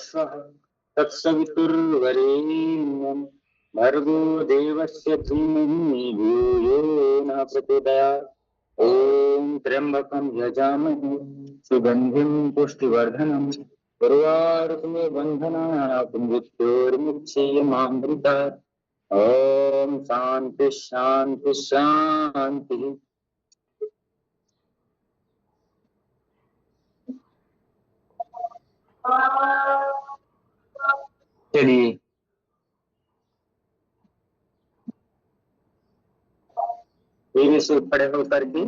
स्वः तत्सवितुर्वरेण्यं भर्गो देवस्य धीमहि धियो यो नः प्रचोदयात्। ओम त्र्यंबकं यजामहे सुगंधिं पुष्टिवर्धनम् उर्वारुकमेव बन्धनात् मृत्योर्मुक्षीयमामृतात्। ओम शांति शांति शांति। चलिए धीरे से खड़े होकर के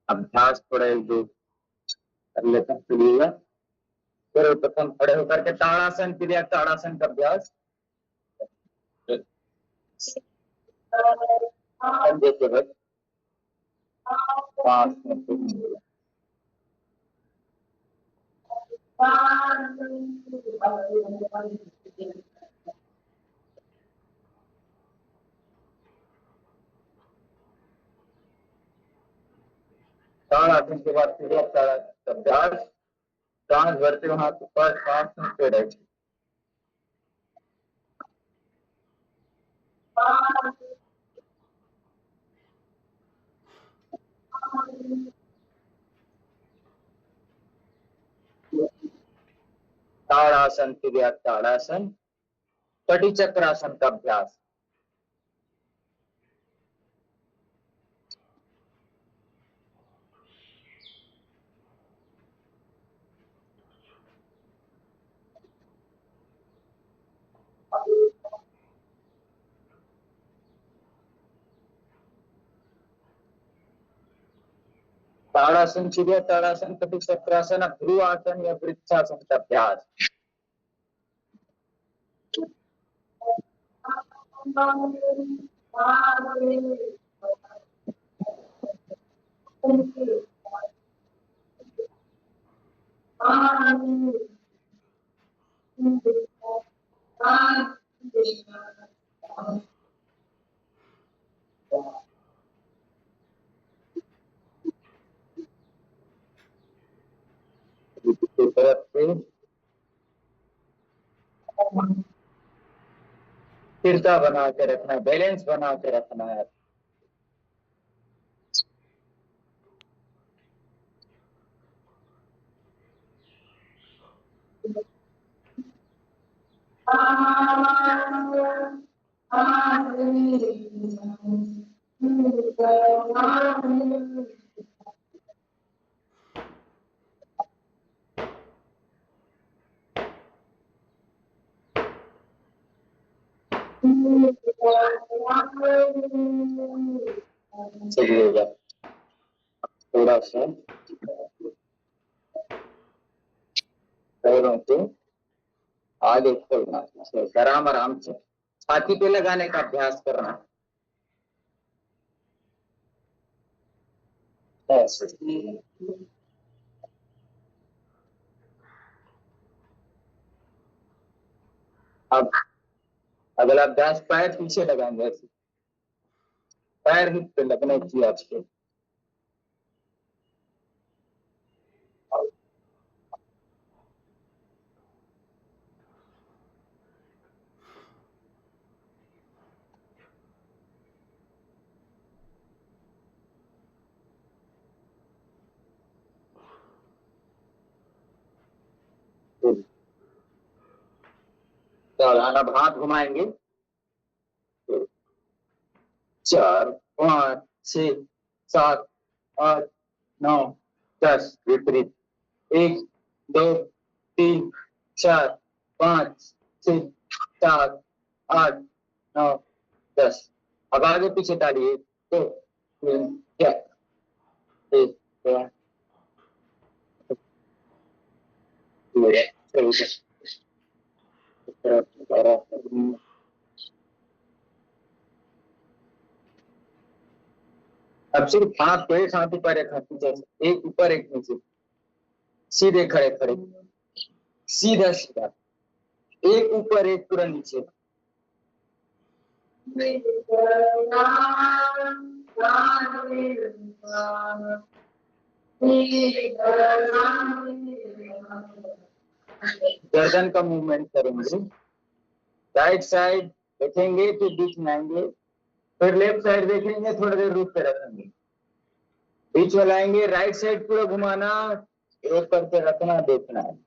अभ्यास थोड़ा एक दो कर लेते हैं। चलिएगा सर्वप्रथम खड़े होकर के ताड़ासन क्रिया ताड़ासन का अभ्यास देखिए बस 5 मिनट। ताड़ासन के बाद क्रिया ताड़ासन अभ्यास सांस भरते हुए हाथ ऊपर सांस नीचे रखे। ताड़ासन क्रिया ताड़ासन कटी चक्रासन का अभ्यास। ताड़ासन क्रिया ताड़ासन कटी चक्रासन ध्रुवासन या वृक्षासन का अभ्यास। तरफ से स्थिरता बना के रखना, बैलेंस बना के रखना है। चलिएगा थोड़ा सा पैरों को आगे खोलना, आराम आराम से छाती पे लगाने का अभ्यास करना। अब अगला अभ्यास पैर पीछे लगाएंगे, ऐसे पैर हिप पे लगने चाहिए आपके। अब हाथ घुमाएंगे 4 5 6 7 8 9 10 विपरीत 1 2 3 4 5 6 7 8 9 10। अब आगे पीछे ताड़िए 2 3 4 1 2 अब सिर्फ हाथ को एक हाथ ऊपर एक हाथ नीचे, एक ऊपर एक नीचे, सीधे खड़े खड़े, सीधा सीधा, एक ऊपर एक पूरा नीचे। गर्दन का मूवमेंट करेंगे, राइट साइड देखेंगे फिर बीच में आएंगे, फिर लेफ्ट साइड देखेंगे, थोड़ी देर रुक के रखेंगे, बीच में लाएंगे, राइट साइड पूरा घुमाना, रोक करके रखना, देखना है।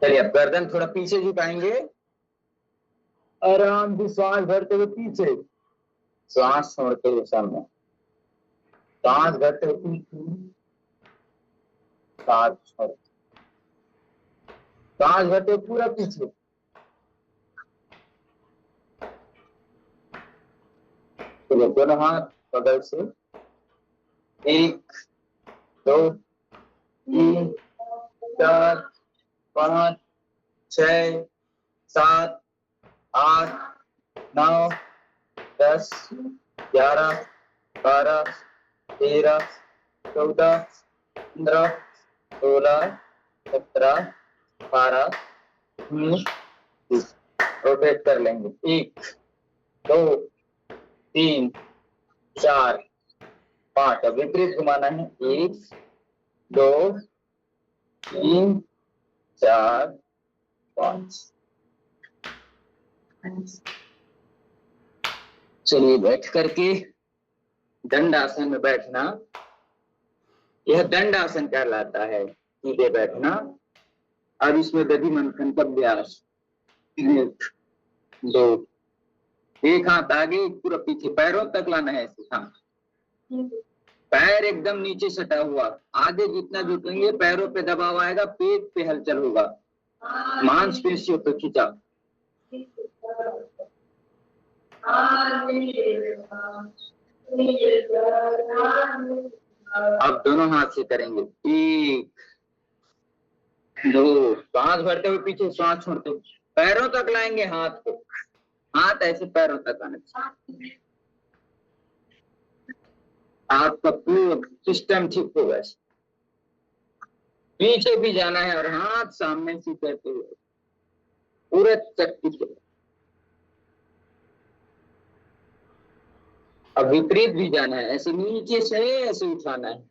चलिए अब गर्दन थोड़ा पीछे झुकाएंगे, आराम से श्वास भरते हुए पीछे, श्वास छोड़ते हुए सामने, सांस भरते हुए पीछे, सांस भरते हुए पूरा पीछे, चलिए दोनों हाथ बगल से, 1 2 3 4 5 6 7 8 9 10 11 12 13 14 15 16 17 18 19 20। रोटेट कर लेंगे, 1 2 3 4 5। अब विपरीत घुमाना है, 1 2 3 4 5। चलिए बैठ करके दंड आसन में बैठना, यह दंड आसन कहलाता है, सीधे बैठना। अब इसमें दधि मंथन का अभ्यास, 1 2, एक हाथ आगे पूरा पीछे, पैरों तक लाना है ऐसे, हाँ पैर एकदम नीचे सटा हुआ, आगे जितना झुकेंगे पैरों पे दबाव आएगा, पेट पे हलचल होगा, मांसपेशियों पे खिंचाव। अब दोनों हाथ से करेंगे, 1 2, सांस भरते हुए पीछे, श्वास छोड़ते हुए पैरों तक लाएंगे हाथ को, हाथ ऐसे पैरों तक आने, आपका पूरा सिस्टम ठीक होगा। पीछे भी जाना है और हाथ सामने से करते हुए पूरे शक्ति से। अब विपरीत भी जाना है, ऐसे नीचे से ऐसे उठाना है,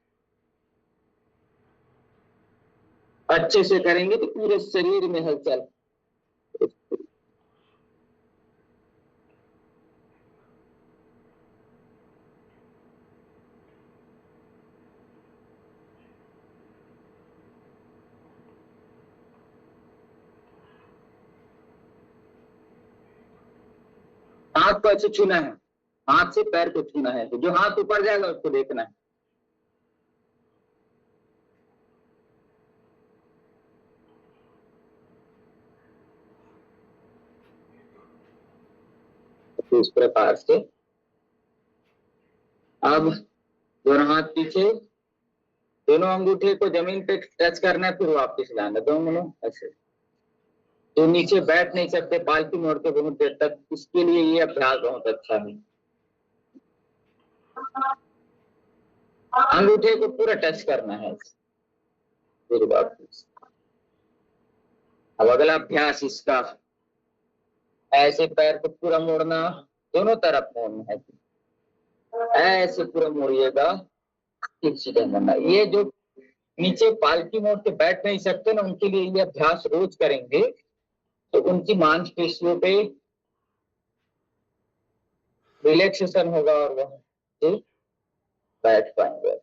अच्छे से करेंगे तो पूरे शरीर में हलचल। हाथ को ऐसे छूना है, हाथ से पैर को छूना है, तो जो हाथ ऊपर जाएगा उसको देखना है। तो इस प्रकार से अब दोनों हाथ पीछे, दोनों अंगूठे को जमीन पे टच करना है, फिर वापस लाना, दोनों ऐसे। जो नीचे बैठ नहीं सकते पालकी मोड़ के बहुत देर तक, इसके लिए ये अभ्यास बहुत अच्छा है। अंगूठे को पूरा टच करना है, फिर वापस। अब अगला अभ्यास इसका, ऐसे पैर को पूरा मोड़ना, दोनों तरफ मोड़ना है, ऐसे पूरा मोड़िएगा, ठीक सीधा करना। ये जो नीचे पालकी मोड़ के बैठ नहीं सकते ना, उनके लिए ये अभ्यास रोज करेंगे तो उनकी मांसपेशियों पे रिलैक्सेशन होगा और वह बैठ पाएंगे।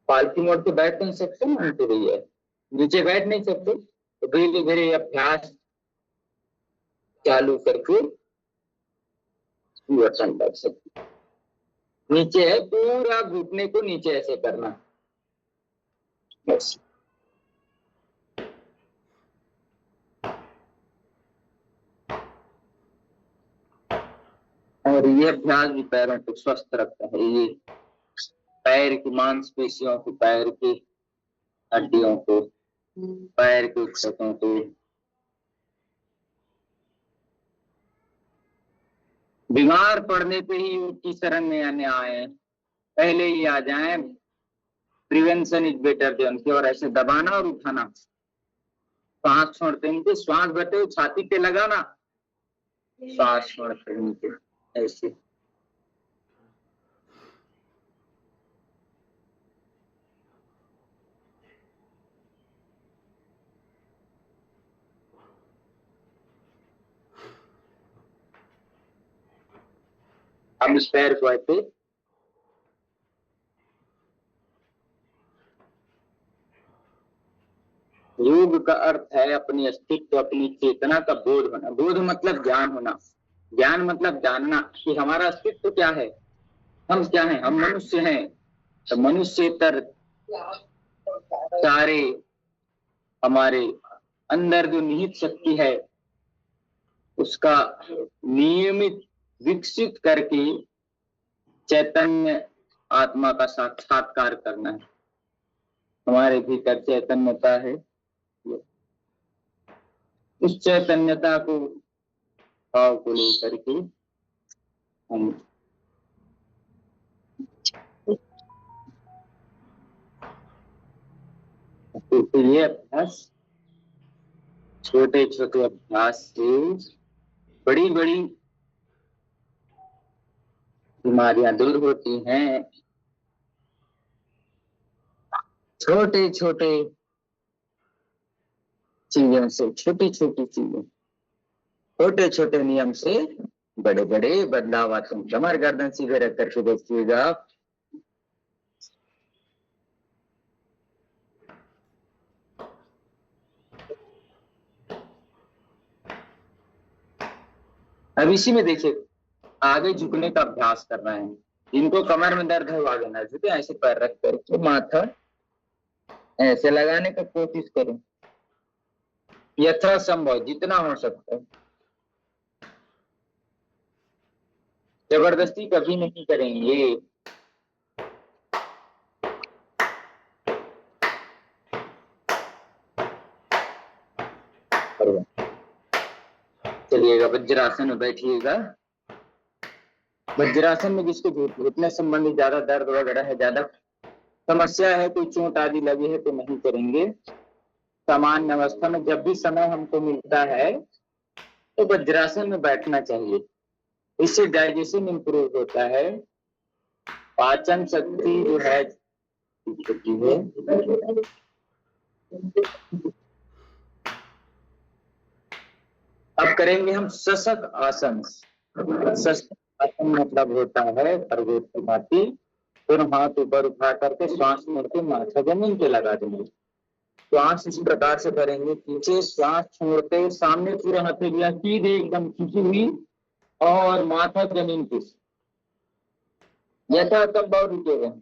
पालकी मोड़ के बैठ नहीं सकते ना, उनके लिए नीचे बैठ नहीं सकते, तो धीरे धीरे अभ्यास चालू करके वचन कर सकते। नीचे है, पूरा घुटने को नीचे ऐसे करना, बस। और ये अभ्यास भी पैरों को स्वस्थ रखता है, ये पैर की मांसपेशियों को, पैर की हड्डियों को, पैर के क्षतों को। बीमार पड़ने पे ही उनकी शरण में आने आए, पहले ही आ जाए, prevention is better than cure. ऐसे दबाना और उठाना, सांस छोड़ते हैं, श्वास भरते हुए छाती पे लगाना, श्वास छोड़ते नीचे ऐसे। अब इस पैर को ऐसे योग का अर्थ है अपनी अस्तित्व, अपनी चेतना का बोध होना। बोध मतलब ज्ञान होना। ज्ञान मतलब जानना कि हमारा अस्तित्व क्या है, हम क्या हैं। हम मनुष्य हैं, तो मनुष्यतर सारे हमारे अंदर जो निहित शक्ति है उसका नियमित विकसित करके चैतन्य आत्मा का साक्षात्कार करना है। हमारे भीतर चैतन्यता है, उस चैतन्यता को भाव को लेकर के हम तो ये अभ्यास छोटे छोटे अभ्यास से बड़ी बड़ी बीमारियां दूर होती हैं। छोटे छोटे चीजों से, छोटी छोटी चीजें, छोटे छोटे नियम से बड़े बड़े बदलाव आते हैं। कमर गर्दन सीधे रख करके देखिएगा, अब इसी में देखिए आगे झुकने का अभ्यास कर रहे हैं। जिनको कमर में दर्द है वो आगे ना झुके, ऐसे पैर रख करके माथा ऐसे लगाने का कोशिश करें, यथासंभव जितना हो सकता है। जबरदस्ती कभी नहीं करेंगे। चलिएगा वज्रासन में बैठिएगा। वज्रासन में जिसको घुटने संबंधी ज्यादा दर्द वगैरह है, ज्यादा समस्या है, कोई चोट आदि लगी है तो नहीं करेंगे। सामान्य अवस्था में जब भी समय हमको मिलता है तो वज्रासन में बैठना चाहिए। इससे डाइजेशन इंप्रूव होता है, पाचन शक्ति जो है होती है। अब करेंगे हम शशक आसन। शशक आसन मतलब होता है खरगोश की भांति, फिर हाथ ऊपर उठा करके श्वास छोड़ते माथा जमीन पे लगा देंगे। श्वास इस प्रकार से करेंगे, पीछे श्वास छोड़ते सामने पूरे हथेलियां सीधे एकदम खींची हुई और माथा जमीन पे, यथा संभव रुकेगा।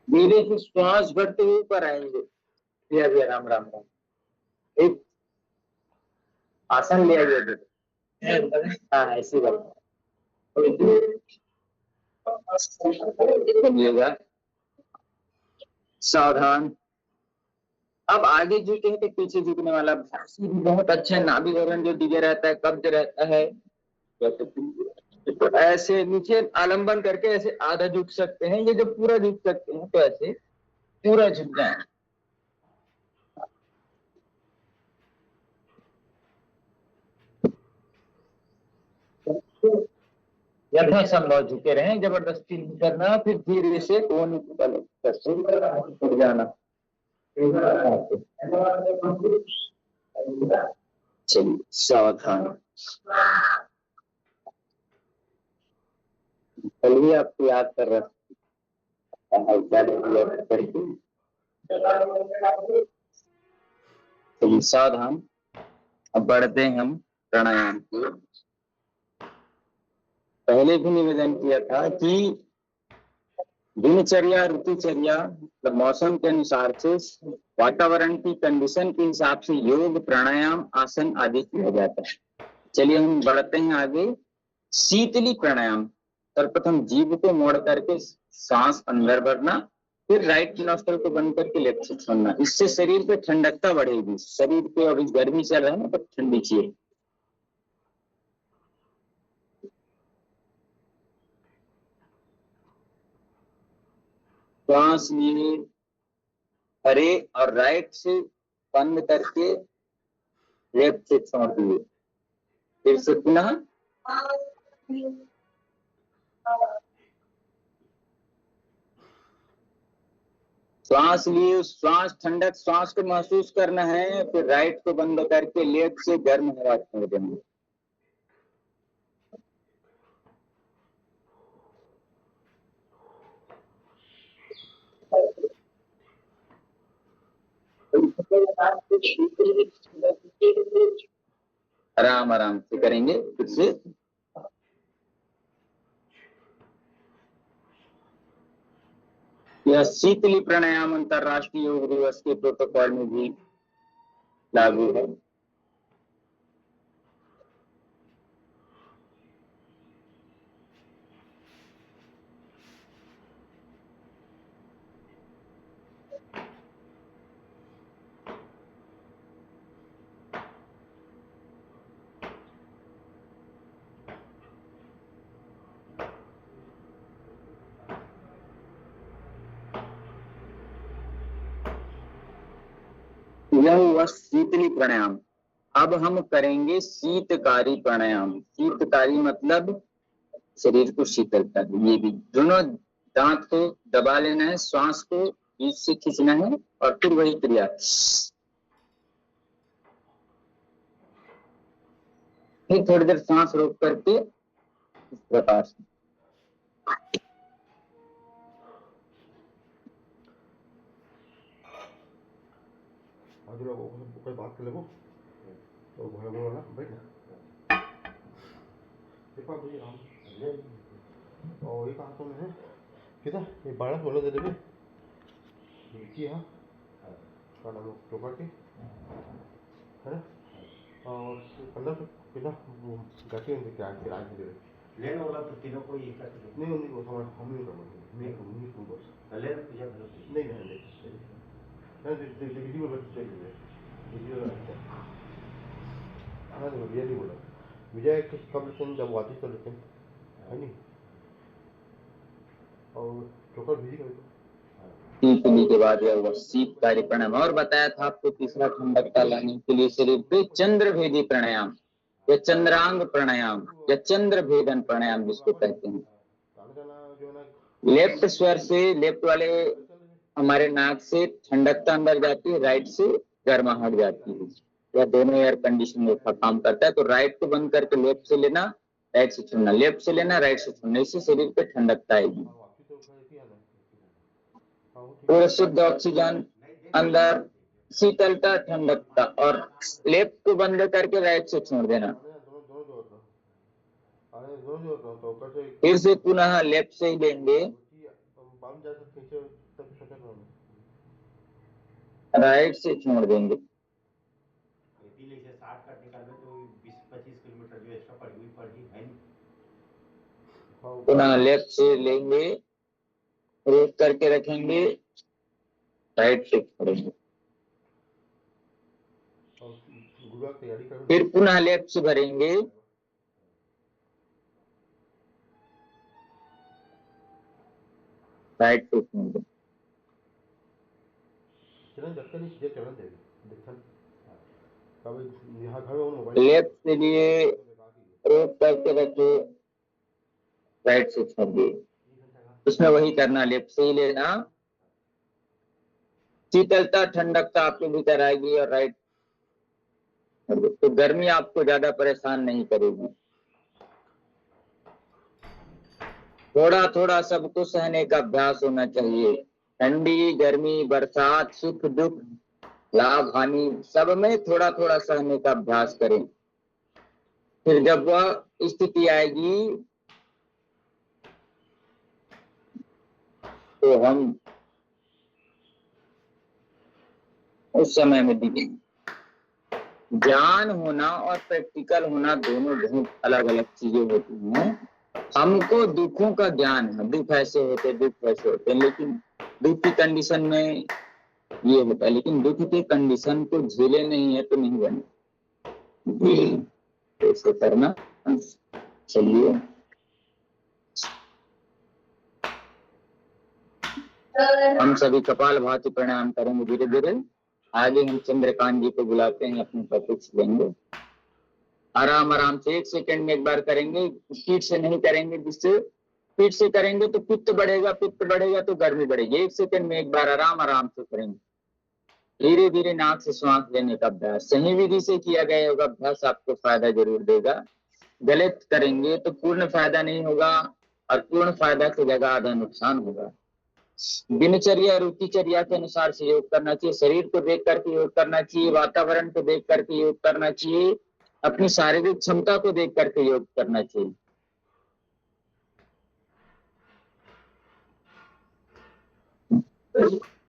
धीरे से श्वास भरते हुए ऊपर आएंगे। भैया भैया राम राम राम। एक आसन ले आइए बेटे। हाँ ऐसी बात करिएगा, सावधान। अब आगे झुके हैं तो पीछे झुकने वाला अभ्यास भी बहुत अच्छा है। नाभि गगन जो दिखे रहता है, कब्ज रहता है, तो ऐसे नीचे आलंबन करके ऐसे आधा झुक सकते हैं। ये जब पूरा झुक सकते हैं तो ऐसे पूरा झुक जाए। यथासंभव झुके रहें, जबरदस्ती नहीं करना। फिर धीरे से कोने की तरफ उठ जाना। चलिए सावधान। कल भी आपको याद कर रहा करके। चलिए सावधान। अब बढ़ते हैं हम प्राणायाम की। पहले भी निवेदन किया था कि दिनचर्या ऋतुचर्या मतलब मौसम के अनुसार से वातावरण की कंडीशन के हिसाब से योग प्राणायाम आसन आदि किया जाता है। चलिए हम बढ़ते हैं आगे। शीतली प्राणायाम, सर्वप्रथम जीभ को मोड़ करके सांस अंदर भरना, फिर राइट नोस्ट्रल को बंद करके लेफ्ट से छोड़ना। इससे शरीर पे ठंडकता बढ़ेगी। शरीर पे अभी गर्मी चल रहा है ना, तो ठंडी चाहिए। श्वास लिए हरे और राइट से बंद करके लेफ्ट से छोड़ दिए। फिर से पुनः श्वास लिए, श्वास ठंडक श्वास को महसूस करना है, फिर राइट को बंद करके लेफ्ट से गर्म हवा छोड़ देंगे। आराम आराम से करेंगे। फिर से यह शीतली प्राणायाम अंतरराष्ट्रीय योग दिवस के प्रोटोकॉल में भी लागू है। यह हुआ शीतली प्राणायाम। अब हम करेंगे शीतकारी प्राणायाम। शीतकारी मतलब शरीर को शीतल कर, ये भी दोनों दांत को दबा लेना है, श्वास को बीच से खींचना है और फिर वही क्रिया। फिर थोड़ी देर सांस रोक करके इस प्रकार से। कोई बात कर ले वो तो भोला बोला ना बैठ ना देखो भाई राम ले और ये कहाँ तो है किधर ये बारह बोला दे दे की हाँ काना लोग टोका के है ना और 1500 कितना गाती है क्या किराए दे रहे लेने वाला तो तीनों को ये कर नहीं उन्हीं को हम नहीं करेंगे मैं उन्हीं को बस ले पूजा करो नहीं वीडियो बच्चे वीडियो हाँ भैया नहीं बोला विजय कब लेते हैं जब आती तो लेते हैं है नहीं और टोकर भेजी कभी शीतली के बाद यह हुआ शीतकारी प्राणायाम। और बताया था आपको तीसरा ठंडकता लाने के लिए शरीर पे चंद्र भेदी प्राणायाम या चंद्रांग प्राणायाम या चंद्र भेदन प्राणायाम जिसको कहते हैं। लेफ्ट स्वर से, लेफ्ट वाले हमारे नाक से ठंडकता अंदर जाती है, राइट से गर्माहट जाती है। यह दोनों एयर कंडीशनर का काम करता है। तो राइट को बंद करके लेफ्ट से लेना, राइट से छोड़ना, लेफ्ट से लेना, राइट से छोड़ना। इससे शरीर पे ठंडकता आएगी। पूरा शुद्ध ऑक्सीजन अंदर, शीतलता, ठंडकता। और लेफ्ट को बंद करके राइट से छोड़ देना। फिर से पुनः लेफ्ट से ही लेंगे, राइट से छोड़ देंगे। 60 का निकाले तो 20-25 किलोमीटर जो एक्स्ट्रा पड़ी है। पुनः लेफ्ट से लेंगे, रोक करके रखेंगे, राइट से छोड़ेंगे। फिर पुनः लेफ्ट से भरेंगे, राइट से छोड़ेंगे। लेफ्ट से लिए, रोक करके रखे, राइट से छोड़ दिए। उसमें वही करना, लेफ्ट से ही लेना, शीतलता ठंडकता आपके भीतर आएगी और राइट, तो गर्मी आपको ज्यादा परेशान नहीं करेगी। थोड़ा थोड़ा सबको सहने का अभ्यास होना चाहिए। ठंडी, गर्मी, बरसात, सुख दुख, लाभ हानि, सब में थोड़ा थोड़ा सहने का अभ्यास करें। फिर जब वह स्थिति आएगी तो हम उस समय में दिखेंगे। ज्ञान होना और प्रैक्टिकल होना दोनों बहुत अलग अलग चीजें होती हैं। हमको दुखों का ज्ञान है, दुख ऐसे होते, दुख ऐसे होते, लेकिन दुख की कंडीशन में ये होता है, लेकिन दुख की कंडीशन को झेले नहीं है तो नहीं बने। ऐसे करना। चलिए, हम सभी कपाल भाती प्रणाम करेंगे धीरे धीरे। आगे हम चंद्रकांत जी को बुलाते हैं, अपने टॉपिक्स लेंगे। आराम आराम से 1 सेकंड में एक बार करेंगे, स्पीड से नहीं करेंगे, जिससे स्पीड से करेंगे तो पित्त बढ़ेगा, पित्त बढ़ेगा तो गर्मी बढ़ेगी। 1 सेकंड में एक बार आराम आराम से करेंगे। धीरे धीरे नाक से श्वास लेने का अभ्यास सही विधि से किया गया होगा, अभ्यास आपको फायदा जरूर देगा। गलत करेंगे तो पूर्ण फायदा नहीं होगा, और पूर्ण फायदा की जगह आधा नुकसान होगा। दिनचर्या रुचिचर्या के अनुसार से योग करना चाहिए, शरीर को देख करके योग करना चाहिए, वातावरण को देख करके योग करना चाहिए, अपनी शारीरिक क्षमता को देख करके योग करना चाहिए।